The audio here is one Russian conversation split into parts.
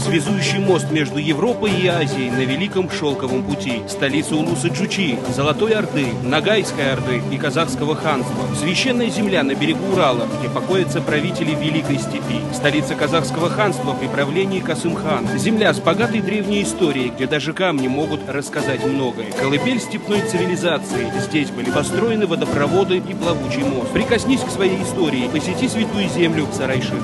Связующий мост между Европой и Азией на Великом Шелковом пути. Столица Улуса Джучи, Золотой Орды, Ногайской Орды и Казахского ханства. Священная земля на берегу Урала, где покоятся правители Великой Степи. Столица Казахского ханства при правлении Касым-хан. Земля с богатой древней историей, где даже камни могут рассказать многое. Колыбель степной цивилизации. Здесь были построены водопроводы и плавучий мост. Прикоснись к своей истории, посети святую землю Сарайши.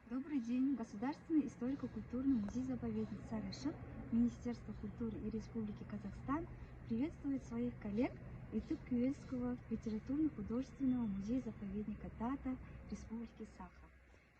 Добрый день! Государственный историко-культурный музей-заповедник Сарайши, Министерство культуры и Республики Казахстан приветствует своих коллег из Тюркского литературно-художественного музея-заповедника Тата Республики Саха.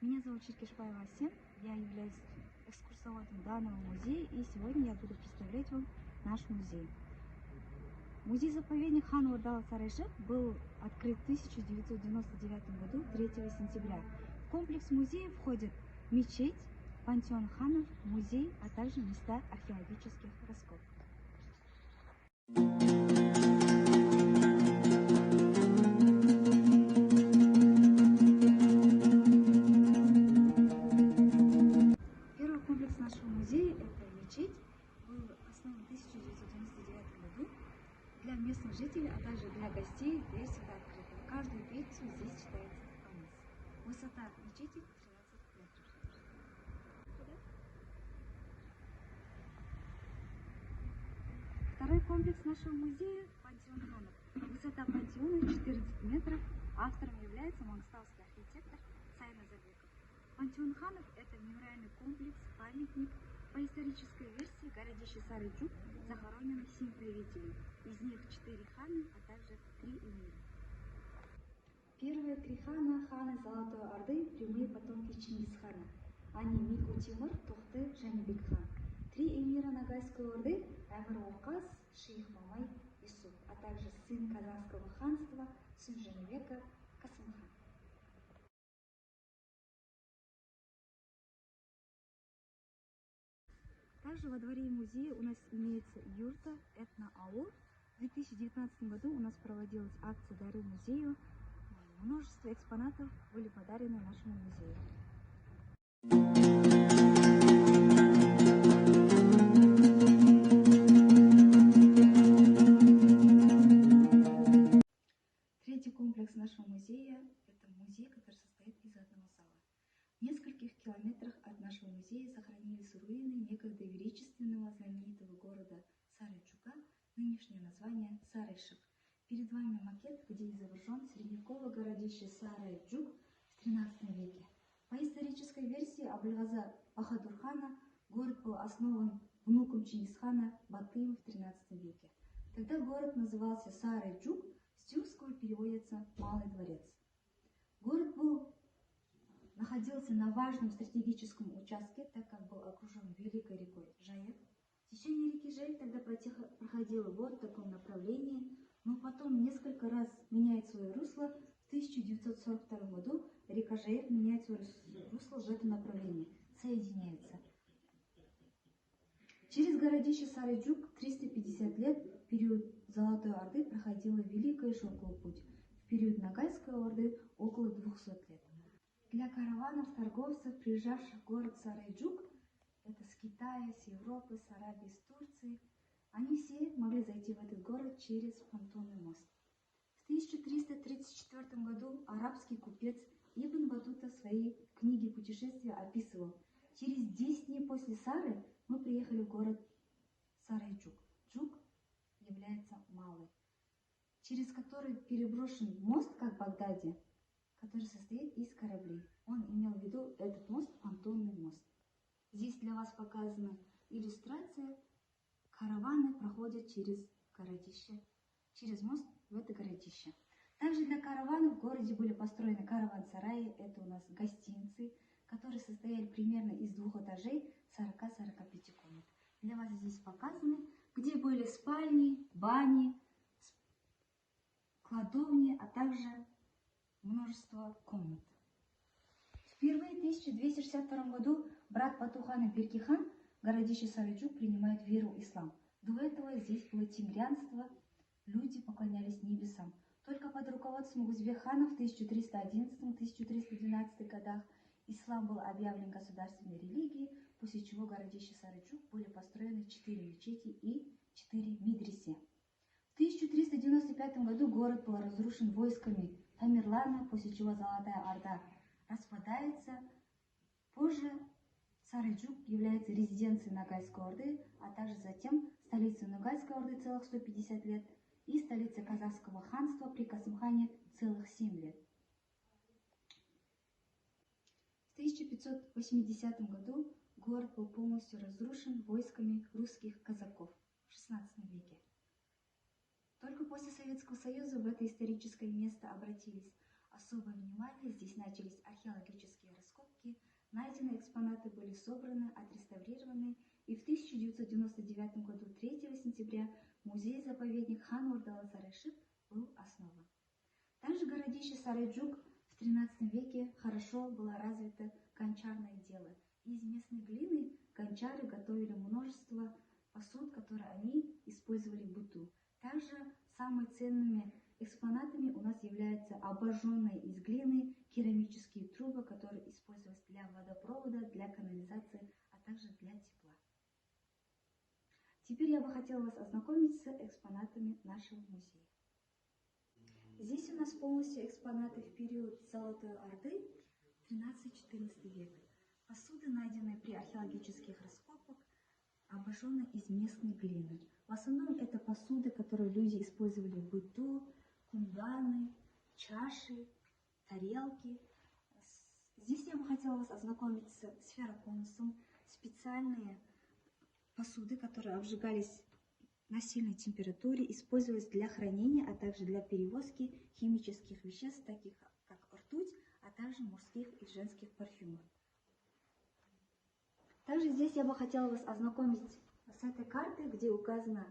Меня зовут Черкешбаева Асем, я являюсь экскурсоводом данного музея, и сегодня я буду представлять вам наш музей. Музей-заповедник Хан-Ордалы Сарайши был открыт в 1999 году 3 сентября. В комплекс музея входит мечеть, пантеон ханов, музей, а также места археологических раскопок. Первый комплекс нашего музея – это мечеть, был основан в 1999 году. Для местных жителей, а также для гостей дверь всегда открыта. Каждую пятницу здесь читается намаз. Высота мечети 13 метров. Второй комплекс нашего музея – пантеон ханов. Высота пантеона 14 метров. Автором является мангстауский архитектор Сайна Забеков. Пантеон ханов – это мемориальный комплекс, памятник. По исторической версии, городище Сарайджук захоронено 7 правителей. Из них 4 хана, а также 3 эмира. Первые 3 хана, ханы Золотой Орды, прямые потомки Чингисхана. Они Мику Тимур, Тухты, Жанибек-хан. 3 эмира Ногайской Орды – Эмир Уокас, Шейх Мамай, Исуф, а также сын Казахского ханства, сын Жанибека, Касым-хан. Также во дворе музея у нас имеется юрта «Этно-аул». В 2019 году у нас проводилась акция «Дары музею». Множество экспонатов были подарены нашему музею. Третий комплекс нашего музея – это музей, который состоит из одного зала. В нескольких километрах от нашего музея сохранились руины некогда величественного знаменитого города Сарайджука, нынешнее название Сарайшик. Перед вами макет, где изображен средневековое городище Сарайджук в 13 веке. По исторической версии Абылғазы Бахадурхана город был основан внуком Чингисхана Батыем в 13 веке. Тогда город назывался Сарайджук, с тюркского переводится «Малый дворец». Город находился на важном стратегическом участке, так как был окружен великой рекой Жайык. Течение реки Жайык тогда проходило вот в таком направлении, но потом несколько раз меняет свое русло. В 1942 году река Жайык меняет свое русло в этом направлении, соединяется. Через городище Сарайджук 350 лет, в период Золотой Орды, проходила Великий Шелковый путь, в период Ногайской Орды около 200 лет. Для караванов, торговцев, приезжавших в город Сарайджук, это с Китая, с Европы, с Арабии, с Турции, они все могли зайти в этот город через понтонный мост. В 1334 году арабский купец Ибн Батута в своей книге «Путешествия» описывал: через 10 дней после Сары мы приехали в город Сарайджук. Джук является малый, через который переброшен мост, как в Багдаде, который состоит из кораблей. Он имел в виду этот мост понтонный мост. Здесь для вас показана иллюстрация. Караваны проходят через городище, через мост в это городище. Также для караванов в городе были построены караван-сараи. Это у нас гостиницы, которые состояли примерно из 2 этажей, 40-45 комнат. Для вас здесь показаны, где были спальни, бани, кладовни, а также множество комнат. Впервые в 1262 году брат Батухана Берки-хан, городище Сарайджук, принимает веру ислам. До этого здесь было тимрянство, люди поклонялись небесам. Только под руководством Узбек-хана в 1311-1312 годах ислам был объявлен государственной религией, после чего в городище Сарайчук были построены 4 мечети и 4 медресе. В 1395 году город был разрушен войсками Тамерлана, после чего Золотая Орда распадается. Позже Сарайчук является резиденцией Ногайской Орды, а также затем столицей Ногайской Орды целых 150 лет и столицей Казахского ханства при Касымхане целых 7 лет. В 1580 году город был полностью разрушен войсками русских казаков в XVI веке. Только после Советского Союза в это историческое место обратились особое внимание, здесь начались археологические раскопки, найденные экспонаты были собраны, отреставрированы, и в 1999 году 3 сентября музей-заповедник Хан-Ордалы-Сарайшық был основан. Также в городище Сарайчук в XIII веке хорошо было развито гончарное дело. Из местной глины гончары готовили множество посуд, которые они использовали в быту. Также самыми ценными экспонатами у нас являются обожженные из глины керамические трубы, которые использовались для водопровода, для канализации, а также для тепла. Теперь я бы хотела вас ознакомить с экспонатами нашего музея. Здесь у нас полностью экспонаты в период Золотой Орды 13-14 век. Посуды, найденные при археологических раскопках, обожжены из местной глины. В основном это посуды, которые люди использовали в быту, кумганы, чаши, тарелки. Здесь я бы хотела вас ознакомить с сфероконусом. Специальные посуды, которые обжигались на сильной температуре, использовались для хранения, а также для перевозки химических веществ, таких как ртуть, а также мужских и женских парфюмов. Также здесь я бы хотела вас ознакомить с этой картой, где указаны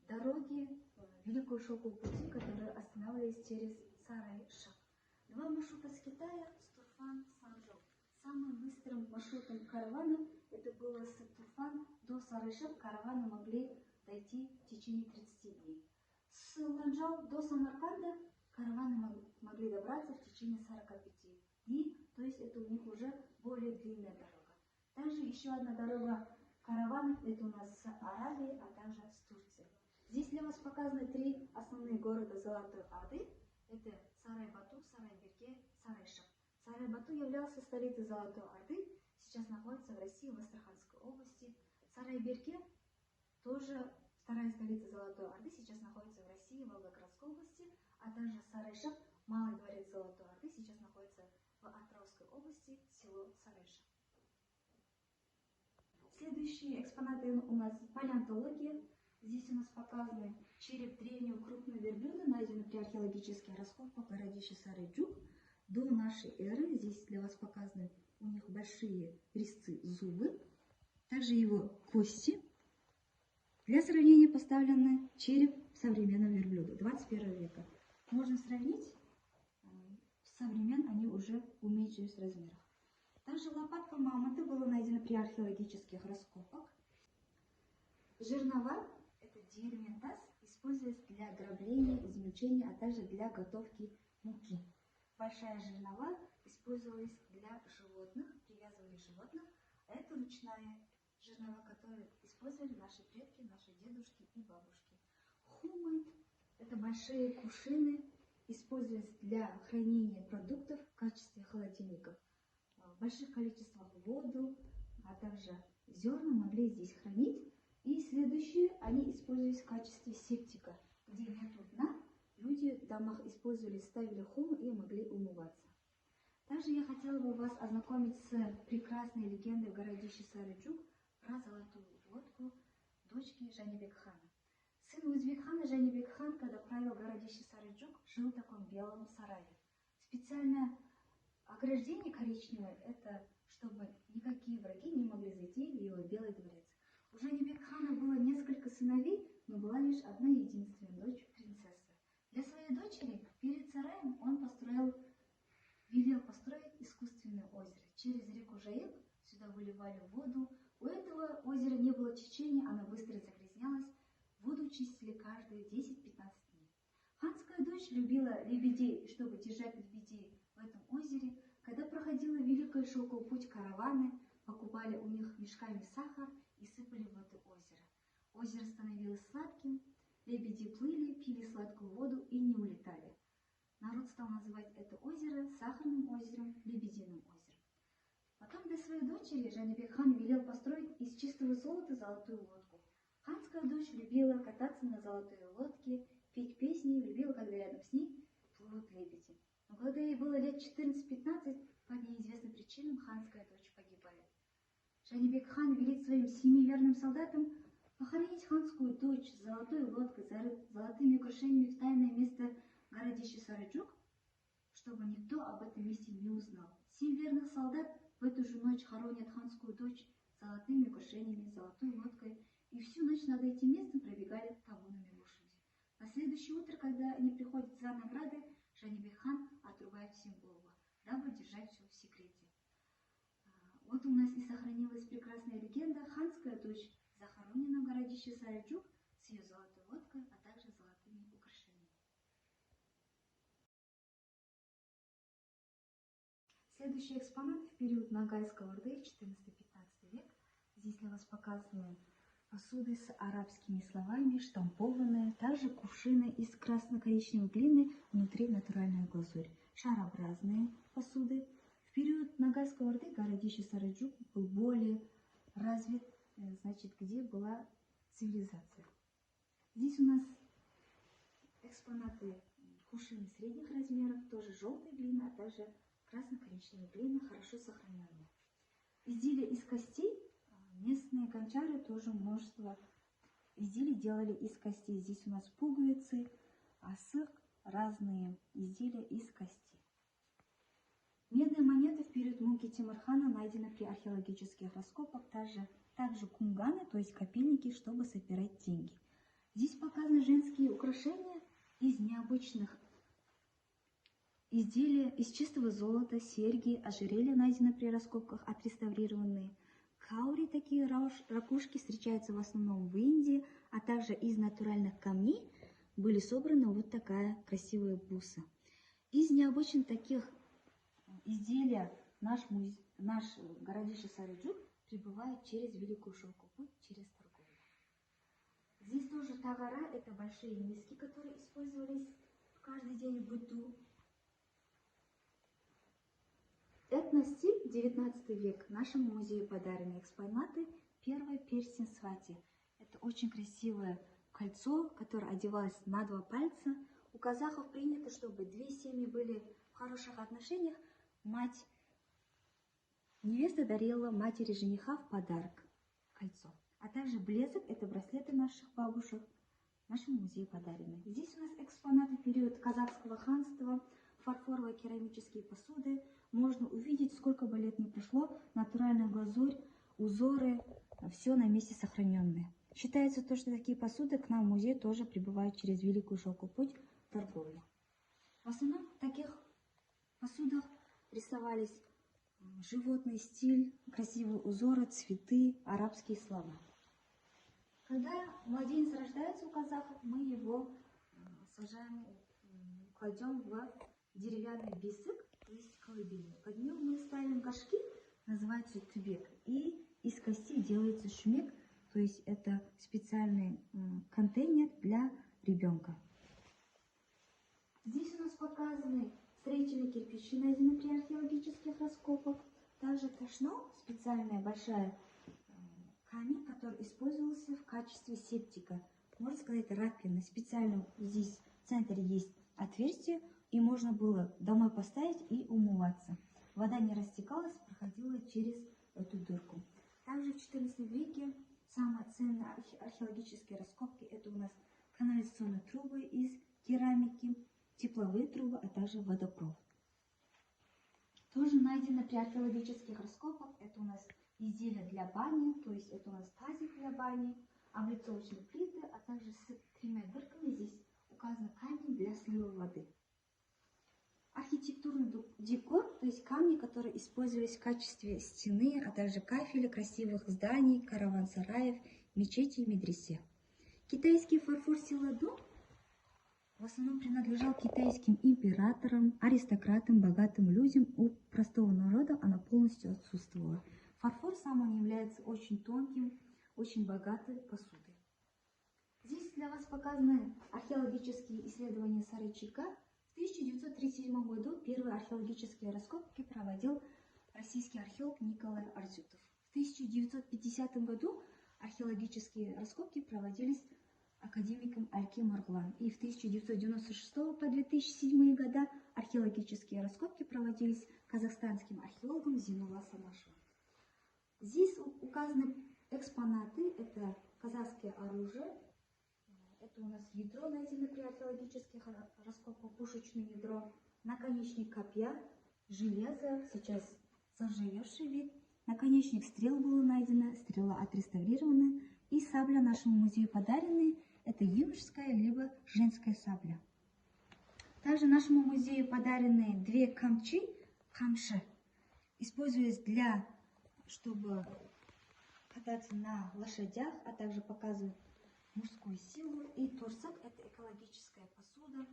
дороги Великого Шелкового пути, которые останавливались через Сарайшық. Два маршрута с Китая, с Турфан, Санжоу. Самым быстрым маршрутом караванов это было с Турфан до Сарайшық. Караваны могли дойти в течение 30 дней. С Ланчжоу до Самарканда караваны могли добраться в течение 45 дней, то есть это у них уже более длинная дорога. Также еще одна дорога караванов, это у нас с Аравии, а также с Турции. Здесь для вас показаны 3 основные города Золотой Орды. Это Сарай-Бату, Сарай-Берке, Сарайшық. Сарай-Бату являлся столицей Золотой Орды, сейчас находится в России, в Астраханской области. Сарай-Берке тоже вторая столица Золотой Орды, сейчас находится в России, в Волгоградской области, а также Сарайшық, Малый дворец Золотой Орды, сейчас находится в Атырауской области, село Сарайшық. Следующие экспонаты у нас палеонтология. Здесь у нас показаны череп древнего крупного верблюда, найденный при археологических раскопках в городище Сарайчук. До нашей эры здесь для вас показаны у них большие резцы зубы, также его кости. Для сравнения поставлены череп современного верблюда 21 века. Можно сравнить, современ они уже уменьшились в размерах. Также лопатка мамонта была найдена при археологических раскопках. Жернова, это дерментаз, используется для грабления, измельчения, а также для готовки муки. Большая жернова использовалась для животных, привязывали животных. А это ручная жернова, которую использовали наши предки, наши дедушки и бабушки. Хумы, это большие кувшины, используются для хранения продуктов в качестве холодильников. В больших количествах воду, а также зерна могли здесь хранить. И следующие, они использовались в качестве септика, где нет дна. Люди в домах использовали, ставили хуму и могли умываться. Также я хотела бы вас ознакомить с прекрасной легендой в городище Сарайчук про золотую лодку дочки Жанибек-хана. Сын Узбек-хана Жанибек-хан, когда правил городище Сарайчук, жил в таком белом сарае. Специальное ограждение коричневое, это чтобы никакие враги не могли зайти в его белый дворец. У Жанибек-хана было несколько сыновей, но была лишь одна единственная дочь, принцесса. Для своей дочери перед сараем он велел построить искусственное озеро. Через реку Жайык сюда выливали воду. У этого озера не было течения, оно быстро загрязнялось. Воду чистили каждые 10-15 дней. Ханская дочь любила лебедей, чтобы держать лебедей в этом озере. Когда проходила Великий шелковый путь, караваны покупали у них мешками сахар и сыпали в это озеро. Озеро становилось сладким, лебеди плыли, пили сладкую воду и не улетали. Народ стал называть это озеро Сахарным озером, Лебединым озером. Потом для своей дочери Жанибек хан велел построить из чистого золота золотую лодку. Ханская дочь любила кататься на золотой лодке, петь песни, любила, когда рядом с ней плывут лебеди. Но когда ей было лет 14-15, по неизвестным причинам ханская дочь погибает. Жанибек хан велит своим 7 верным солдатам похоронить ханскую дочь с золотой лодкой, золотыми украшениями в тайное место городища Сараджук, чтобы никто об этом месте не узнал. 7 верных солдат в эту же ночь хоронят ханскую дочь с золотыми украшениями, золотой лодкой, и всю ночь над этим местом пробегали табунами лошади. На следующее утро, когда они приходят за наградой, Жанибек хан отрубает всем голову, дабы держать все в секрете. Вот у нас и сохранилась прекрасная легенда. Ханская дочь захоронена в городище Сараджук с ее золотой лодкой, а также золотыми украшениями. Следующий экспонат в период Ногайской Орды, 14-15 век. Здесь для вас показаны посуды с арабскими словами, штампованные, также кувшины из красно-коричневой глины, внутри натуральная глазурь, шарообразные посуды. В период Ногайской Орды городище Сараджук был более развит, значит, где была цивилизация. Здесь у нас экспонаты кувшины средних размеров, тоже желтой глины, а также красно-коричневой глины, хорошо сохраненные. Изделия из костей. Местные гончары тоже множество изделий делали из костей. Здесь у нас пуговицы, асык, разные изделия из костей. Медные монеты в период муки Тимур-хана найдены при археологических раскопках, также кунганы, то есть копильники, чтобы собирать деньги. Здесь показаны женские украшения из необычных изделий, из чистого золота, серьги, ожерелья найдены при раскопках, отреставрированные. Каури, такие ракушки, встречаются в основном в Индии, а также из натуральных камней были собраны вот такая красивая буса. Из необычных таких изделий наш городище Сараджук прибывает через Великую шелковый путь, через торговлю. Здесь тоже тагара, это большие миски, которые использовались каждый день в быту. Этностиль, 19 век. Нашему музею подарены экспонаты. Первый перстень свати. Это очень красивое кольцо, которое одевалось на 2 пальца. У казахов принято, чтобы 2 семьи были в хороших отношениях. Мать невеста дарила матери жениха в подарок кольцо. А также блеск, это браслеты наших бабушек, нашему музею подарены. Здесь у нас экспонаты период казахского ханства, фарфоровые керамические посуды. Можно увидеть, сколько бы лет ни прошло, натуральная глазурь, узоры, все на месте сохраненное. Считается то, что такие посуды к нам в музей тоже прибывают через Великую шелковый путь торговли. В основном в таких посудах рисовались животный стиль, красивые узоры, цветы, арабские слова. Когда младенец рождается у казахов, мы его сажаем, кладем в деревянный бесык, то есть колыбельную. Под ним мы ставим горшки, называется тюбек, и из костей делается шумек, то есть это специальный контейнер для ребенка. Здесь у нас показаны строительные кирпичи, найденные при археологических раскопках. Также ташно, специальная большая камень, который использовался в качестве септика. Можно сказать, раковина. Специально здесь в центре есть отверстие, и можно было домой поставить и умываться. Вода не растекалась, проходила через эту дырку. Также в XIV веке самые ценные археологические раскопки — это у нас канализационные трубы из керамики, тепловые трубы, а также водопровод. Тоже найдено при археологических раскопках. Это у нас изделия для бани, то есть это у нас тазик для бани, облицовочные плиты, а также с 3 дырками. Здесь указан камень для слива воды. Архитектурный декор, то есть камни, которые использовались в качестве стены, а также кафеля красивых зданий, караван-сараев, мечетей и медресе. Китайский фарфор Силаду в основном принадлежал китайским императорам, аристократам, богатым людям. У простого народа она полностью отсутствовала. Фарфор сам он является очень тонким, очень богатой посудой. Здесь для вас показаны археологические исследования Сарайчика. В 1937 году первые археологические раскопки проводил российский археолог Николай Арзютов. В 1950 году археологические раскопки проводились академиком Альки Маргулан. И в 1996 по 2007 года археологические раскопки проводились казахстанским археологом Зинулла Самашева. Здесь указаны экспонаты. Это казахское оружие. Это у нас ядро, найдено при археологических раскопках, пушечное ядро, наконечник копья, железо, сейчас заржавевший вид, наконечник стрел было найдено, стрела отреставрирована, и сабля нашему музею подаренная, это юношеская либо женская сабля. Также нашему музею подарены две камчи, камши, используясь чтобы кататься на лошадях, а также показывать мужскую силу. И торсак – это экологическая посуда.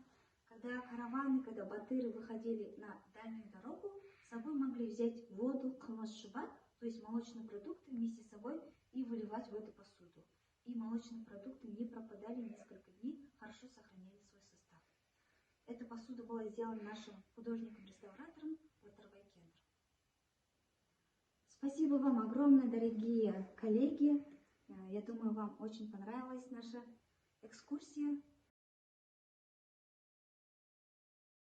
Когда караваны, когда батыры выходили на дальнюю дорогу, с собой могли взять воду, кымыз-шыбат, то есть молочные продукты вместе с собой и выливать в эту посуду. И молочные продукты не пропадали несколько дней, хорошо сохраняли свой состав. Эта посуда была сделана нашим художником-реставратором Батырбай Кендр. Спасибо вам огромное, дорогие коллеги. Я думаю, вам очень понравилась наша экскурсия.